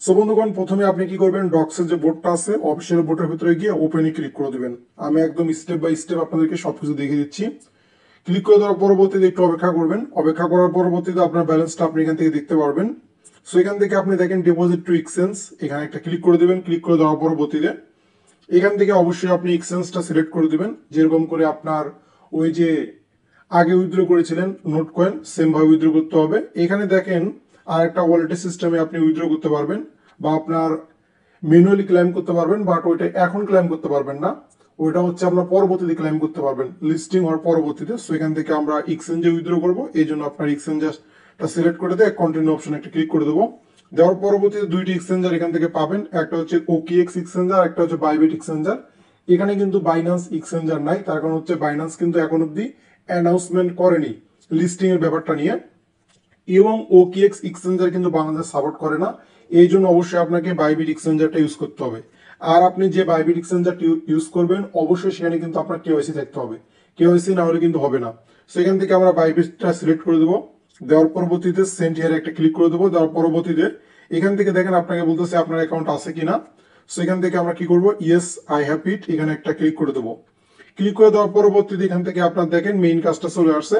So বন্ধুগণ, প্রথমে আপনি কি করবেন, ডক্সের যে বোর্ডটা আছে অফিসিয়াল বোর্ডের ভিতরে গিয়ে ওপেনে ক্লিক করে দিবেন। আমি একদম স্টেপ বাই স্টেপ আপনাদেরকে সবকিছু দেখিয়ে দিচ্ছি। ক্লিক করে দেওয়ার পরবর্তীতে একটু অপেক্ষা করবেন। অপেক্ষা করার পরবর্তীতে আপনার ব্যালেন্সটা আপনি এখান থেকে দেখতে পারবেন। সো এখান থেকে আপনি দেখেন ডিপোজিট টু এক্সচেঞ্জ, এখানে একটা ক্লিক করে দিবেন। ক্লিক করে দেওয়ার পরবর্তীতে এখান থেকে অবশ্যই আপনি এক্সচেঞ্জটা সিলেক্ট করে দিবেন, যেরকম করে আপনার ওই যে আগে উইথড্র করেছিলেন নোট কয়েন সেম ভাবে উইথড্র করতে হবে। এখানে দেখেন আর একটা ওয়ালেটের সিস্টেমে আপনি উইথড্র করতে পারবেন বা আপনার ম্যানুয়ালি ক্লেম করতে পারবেন, বাট ওইটা এখন ক্লেম করতে পারবেন না। ওইটা হচ্ছে আপনার পরবর্তীতে ক্লেম করতে পারবেন লিস্টিং হওয়ার পরবর্তীতে। সো এখান থেকে আমরা এক্সচেঞ্জে উইথড্র করবো, এই জন্য আপনার এক্সচেঞ্জটা সিলেক্ট করে দিয়ে কন্টিনিউ অপশন একটা ক্লিক করে দেবো। দেওয়ার পরবর্তীতে দুইটি এক্সচেঞ্জার এখান থেকে পাবেন, একটা হচ্ছে ওকিএক্স এক্সচেঞ্জার, একটা হচ্ছে বাইবিট এক্সচেঞ্জার। এখানে কিন্তু বাইন্যান্স এক্সচেঞ্জার নাই, তার কারণ হচ্ছে বাইন্যান্স কিন্তু এখন অব্দি অ্যানাউন্সমেন্ট করেনি লিস্টিং এর ব্যাপারটা নিয়ে, এবং ওকিএক্স এক্সচেঞ্জার কিন্তু বাংলাদেশ সাপোর্ট করে না। এই জন্য অবশ্যই আপনাকে বাইবিট এক্সচেঞ্জারটা ইউজ করতে হবে। আর আপনি যে বাইবিট এক্সচেঞ্জারটি ইউজ করবেন অবশ্যই সেখানে কিন্তু আপনার কেওয়াইসি থাকতে হবে, কেওয়াইসি না হলে কিন্তু হবে না। সেখান থেকে আমরা বাইবিটটা সিলেক্ট করে দেবো। দেওয়ার পরবর্তীতে সেন্ড হিয়ারে একটা ক্লিক করে দেবো। দেওয়ার পরবর্তীতে এখান থেকে দেখেন আপনাকে বলতেছে আপনার অ্যাকাউন্ট আছে কিনা। সেখান থেকে আমরা কি করবো, ইয়েস আই হ্যাভ ইট, এখানে একটা ক্লিক করে দেবো। ক্লিক করে দেওয়ার পরবর্তীতে এখান থেকে আপনার দেখেন মেইন কাজটা চলে আসছে।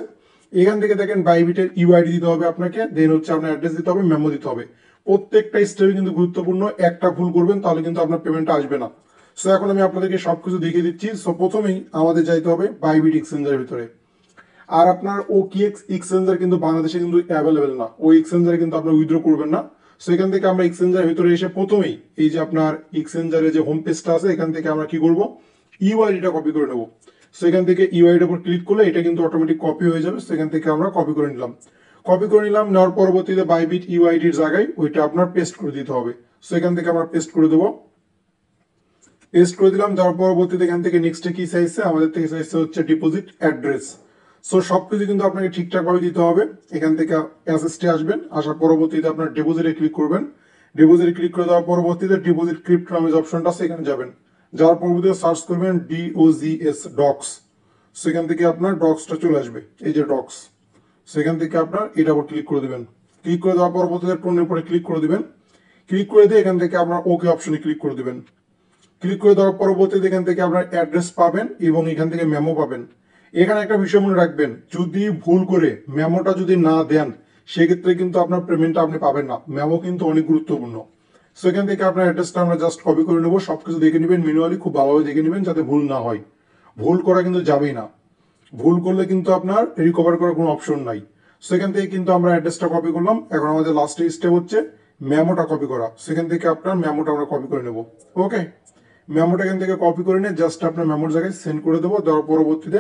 এখান থেকে দেখেন বাইবিটের ইউআইডি দিতে হবে আপনাকে, দেন হচ্ছে আপনার অ্যাড্রেস দিতে হবে, মেমো দিতে হবে। প্রত্যেকটা স্টেপে কিন্তু গুরুত্বপূর্ণ, একটা ভুল করবেন তাহলে কিন্তু আপনার পেমেন্টটা আসবে না। সো এখন আমি আপনাদেরকে সবকিছু দেখিয়ে দিচ্ছি। সো প্রথমেই আমাদের যাইতে হবে বাইবিট এক্সচেঞ্জের ভিতরে। আর আপনার ওকিএক্স এক্সচেঞ্জার কিন্তু বাংলাদেশে কিন্তু অ্যাভেলেবেল না, ওই এক্সচেঞ্জারে কিন্তু আপনার উইথড্র করবেন না। সো এখান থেকে আমরা এক্সচেঞ্জারের ভিতরে এসে প্রথমেই এই যে আপনার এক্সচেঞ্জারের যে হোম পেজটা আছে এখান থেকে আমরা কি করব, ইউআইডিটা কপি করে নেব। সো এখান থেকে ইউআইডির উপর ক্লিক করলে এটা কিন্তু অটোমেটিক কপি হয়ে যাবে। সেখান থেকে আমরা কপি করে নিলাম। কপি করে নিলাম, নেওয়ার পরবর্তীতে বাইবিট ইউআইডির জায়গায় ওইটা আপনার পেস্ট করে দিতে হবে। সো এখান থেকে আমরা পেস্ট করে দেবো। পেস্ট করে দিলাম। যাওয়ার পরবর্তীতে এখান থেকে নেক্সটে কি চাইছে, আমাদের থেকে চাইছে হচ্ছে ডিপোজিট অ্যাড্রেস। সো সবকিছু কিন্তু আপনাকে ঠিকঠাক ভাবে দিতে হবে। এখান থেকে অ্যাসেসটে আসবেন, আসার পরবর্তীতে আপনার ডিপোজিটে ক্লিক করবেন। ডিপোজিটে ক্লিক করে দেওয়ার পরবর্তীতে ডিপোজিট ক্রিপ্টো নামে যে অপশনটা আছে এখানে যাবেন। যাওয়ার পরবর্তীতে সার্চ করবেন DOGS ডক্স। সেখান থেকে আপনার ডক্সটা চলে আসবে, এই যে ডক্স। সেখান থেকে আপনার এটা উপর ক্লিক করে দেবেন। ক্লিক করে দেওয়ার পরবর্তীতে টোনের উপরে ক্লিক করে দিবেন। ক্লিক করে দিয়ে এখান থেকে আপনার ওকে অপশনে ক্লিক করে দিবেন। ক্লিক করে দেওয়ার পরবর্তীতে এখান থেকে আপনার অ্যাড্রেস পাবেন এবং এখান থেকে মেমো পাবেন। এখানে একটা বিষয় মনে রাখবেন, যদি ভুল করে মেমোটা যদি না দেন সেক্ষেত্রে কিন্তু আপনার পেমেন্টটা আপনি পাবেন না। মেমো কিন্তু অনেক গুরুত্বপূর্ণ। সো এখান থেকে আপনার অ্যাড্রেসটা আমরা জাস্ট কপি করে নেবো। সবকিছু দেখে নেবেন ম্যানুয়ালি, খুব ভালোভাবে দেখে নেবেন যাতে ভুল না হয়। ভুল করা কিন্তু যাবেই না, ভুল করলে কিন্তু আপনার রিকভার করার কোনো অপশন নাই। সেখান থেকে কিন্তু আমরা অ্যাড্রেসটা কপি করলাম। এখন আমাদের লাস্টের স্টেপ হচ্ছে মেমোটা কপি করা। সেখান থেকে আপনার মেমোটা আমরা কপি করে নেব। ওকে, মেমোটা এখান থেকে কপি করে নিয়ে জাস্ট আপনার মেমোর জায়গায় সেন্ড করে দেবো। দেওয়ার পরবর্তীতে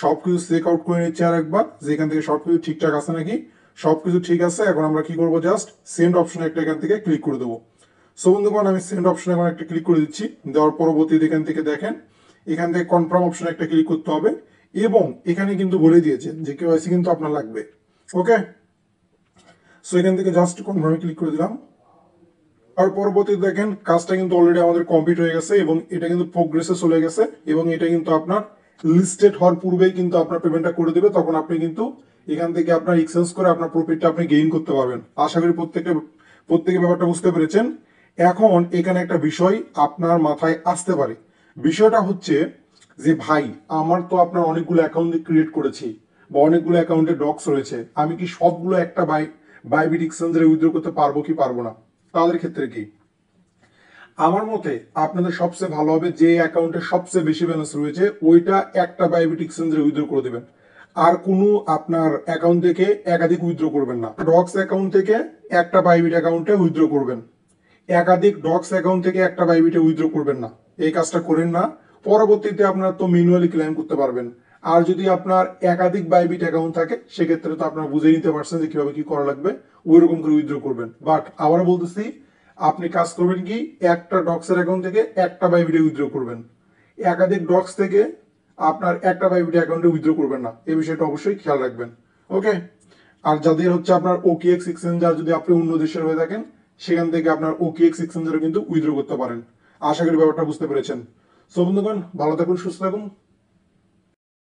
সবকিছু চেক আউট করে নিচ্ছে আর একবার, যে এখান থেকে সবকিছু ঠিকঠাক আছে নাকি। সবকিছু ঠিক আছে। এখন আমরা কি করবো, জাস্ট সেন্ড অপশন একটা এখান থেকে ক্লিক করে দেবো। সো বন্ধুগণ, আমি সেন্ড অপশন এখন একটা ক্লিক করে দিচ্ছি। দেওয়ার পরবর্তীতে এখান থেকে দেখেন এখান থেকে কনফার্ম অপশন একটা ক্লিক করতে হবে, এবং এখানে কিন্তু বলে দিয়েছে যে কেওয়াইসি কিন্তু আপনার লাগবে। ওকে, সো এখান থেকে জাস্ট কনফার্মে ক্লিক করে দিলাম। আর পরবর্তীতে দেখেন কাজটা কিন্তু অলরেডি আমাদের কমপ্লিট হয়ে গেছে এবং এটা কিন্তু প্রোগ্রেসে চলে গেছে, এবং এটা কিন্তু আপনার লিস্টেড হওয়ার পূর্বেই কিন্তু আপনার পেমেন্টটা করে দেবে। তখন আপনি কিন্তু এখান থেকে আপনার এক্সচেঞ্জ করে আপনার প্রফিটটা আপনি গেইন করতে পারবেন। আশা করি প্রত্যেকে ব্যাপারটা বুঝতে পেরেছেন। এখন এখানে একটা বিষয় আপনার মাথায় আসতে পারে, বিষয়টা হচ্ছে যে ভাই আমার তো আপনার অনেকগুলো অ্যাকাউন্ট ক্রিয়েট করেছি বা অনেকগুলো অ্যাকাউন্টে ডক্স রয়েছে, আমি কি সবগুলো একটা বাইবিট এক্সচেঞ্জারে উইথড্র করতে পারবো কি পারবো না? তাদের ক্ষেত্রে কি, আমার মতে আপনাদের সবচেয়ে ভালো হবে যে অ্যাকাউন্টে সবচেয়ে বেশি ব্যালেন্স রয়েছে ওইটা একটা বাইবিট এক্সচেঞ্জে উইথড্র করে দেবেন। আর কোনো আপনার অ্যাকাউন্ট থেকে একাধিক উইথড্র করবেন না। ডক্স অ্যাকাউন্ট থেকে একটা বাইবিট অ্যাকাউন্টে উইথড্র করবেন, একাধিক ডক্স অ্যাকাউন্ট থেকে একটা বাইবিটে উইথড্র করবেন না। এই কাজটা করেন না। পরবর্তীতে আপনার তো ম্যানুয়ালি ক্লেম করতে পারবেন। আর যদি আপনার একাধিক বাইবিট অ্যাকাউন্ট থাকে সেক্ষেত্রে তো আপনার বুঝে নিতে পারছেন যে কিভাবে কি করা লাগবে, ওই রকম করে উইথড্র করবেন। বাট আবার বলতেছি, আপনি কাজ করবেন কি, একটা ডক্সের অ্যাকাউন্ট থেকে একটা বাইবিটে উইথড্র করবেন, একাধিক ডক্স থেকে আপনার একটা বাইবিট অ্যাকাউন্টে উইথড্র করবেন না। এই বিষয়টা অবশ্যই খেয়াল রাখবেন। ওকে, আর যাদের হচ্ছে আপনার ওকিএক্স এক্সচেঞ্জার যদি আপনি অন্য দেশের হয়ে থাকেন সেখান থেকে আপনার ওকিএক্স এক্সচেঞ্জারে কিন্তু উইথড্র করতে পারেন। আশা করি ব্যাপারটা বুঝতে পেরেছেন। সো বন্ধুগণ, ভালো থাকুন, সুস্থ থাকুন।